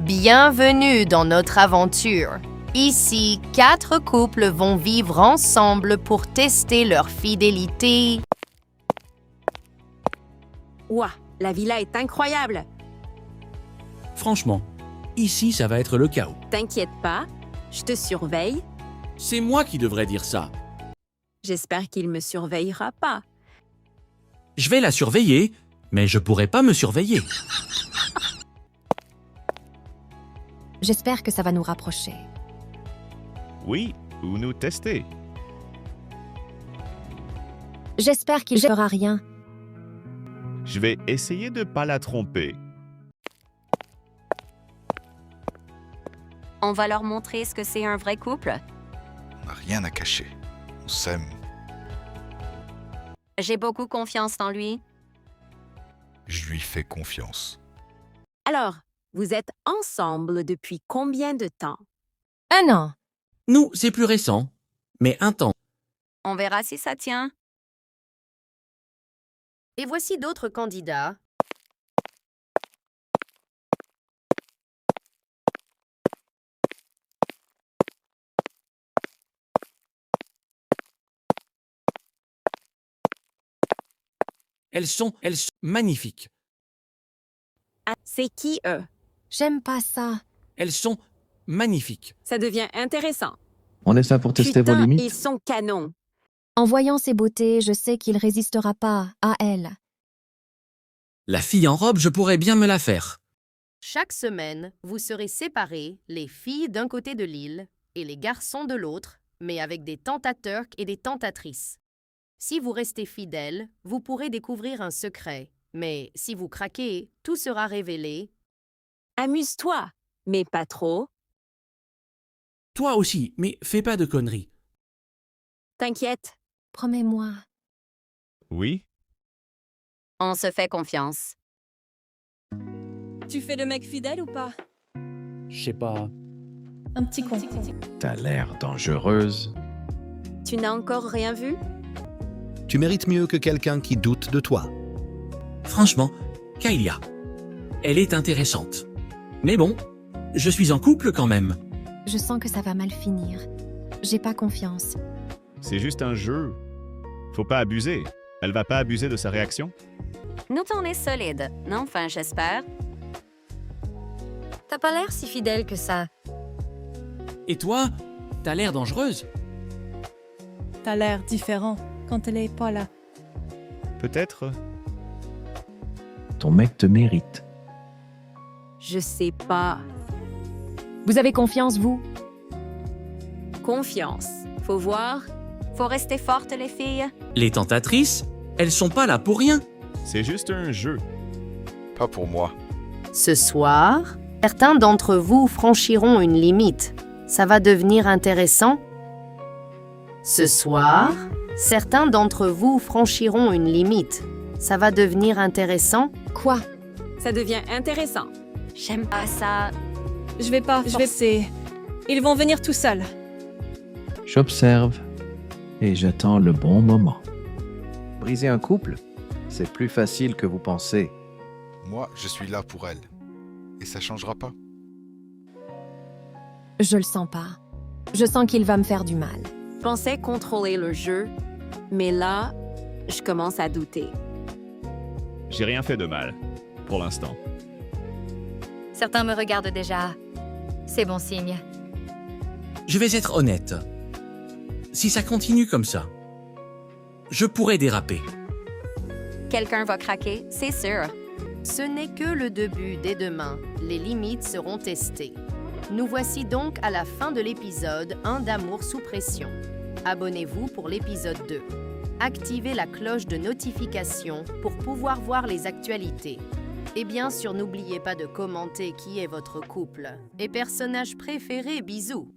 Bienvenue dans notre aventure. Ici, 4 couples vont vivre ensemble pour tester leur fidélité. Ouah, la villa est incroyable! Franchement, ici, ça va être le chaos. T'inquiète pas, je te surveille. C'est moi qui devrais dire ça. J'espère qu'il me surveillera pas. Je vais la surveiller, mais je pourrais pas me surveiller. J'espère que ça va nous rapprocher. Oui, ou nous tester. J'espère qu'il ne fera rien. Je vais essayer de pas la tromper. On va leur montrer ce que c'est un vrai couple. On n'a rien à cacher. On s'aime. J'ai beaucoup confiance en lui. Je lui fais confiance. Alors, vous êtes ensemble depuis combien de temps? 1 an. Nous, c'est plus récent, mais un temps. On verra si ça tient. Et voici d'autres candidats. Elles sont magnifiques. Ah, c'est qui eux? J'aime pas ça. Elles sont magnifiques. Ça devient intéressant. On est là pour tester vos Putain, limites. ils sont canons. En voyant ses beautés, je sais qu'il résistera pas à elle. La fille en robe, je pourrais bien me la faire. Chaque semaine, vous serez séparés, les filles d'un côté de l'île et les garçons de l'autre, mais avec des tentateurs et des tentatrices. Si vous restez fidèles, vous pourrez découvrir un secret. Mais si vous craquez, tout sera révélé. Amuse-toi, mais pas trop. Toi aussi, mais fais pas de conneries. T'inquiète. Promets-moi. Oui? On se fait confiance. Tu fais le mec fidèle ou pas? Je sais pas. Un petit con. T'as l'air dangereuse. Tu n'as encore rien vu? Tu mérites mieux que quelqu'un qui doute de toi. Franchement, Kailia, elle est intéressante. Mais bon, je suis en couple quand même. Je sens que ça va mal finir. J'ai pas confiance. C'est juste un jeu. Faut pas abuser. Elle va pas abuser de sa réaction? Nous, on est solide. Non, enfin, j'espère. T'as pas l'air si fidèle que ça. Et toi, t'as l'air dangereuse. T'as l'air différent quand elle est pas là. Peut-être. Ton mec te mérite. Je sais pas. Vous avez confiance, vous? Confiance. Faut voir. Faut rester fortes, les filles. Les tentatrices, elles sont pas là pour rien. C'est juste un jeu. Pas pour moi. Ce soir, certains d'entre vous franchiront une limite. Ça va devenir intéressant. Ce soir, certains d'entre vous franchiront une limite. Ça va devenir intéressant. Quoi? Ça devient intéressant. J'aime pas ça. Je vais pas forcer. Ils vont venir tout seuls. J'observe et j'attends le bon moment. Briser un couple, c'est plus facile que vous pensez. Moi, je suis là pour elle. Et ça changera pas. Je le sens pas. Je sens qu'il va me faire du mal. Je pensais contrôler le jeu, mais là, je commence à douter. J'ai rien fait de mal. Pour l'instant. Certains me regardent déjà. C'est bon signe. Je vais être honnête. Si ça continue comme ça, je pourrais déraper. Quelqu'un va craquer, c'est sûr. Ce n'est que le début dès demain. Les limites seront testées. Nous voici donc à la fin de l'épisode 1 d'Amour sous pression. Abonnez-vous pour l'épisode 2. Activez la cloche de notification pour pouvoir voir les actualités. Et bien sûr, n'oubliez pas de commenter qui est votre couple et personnage préféré. Bisous!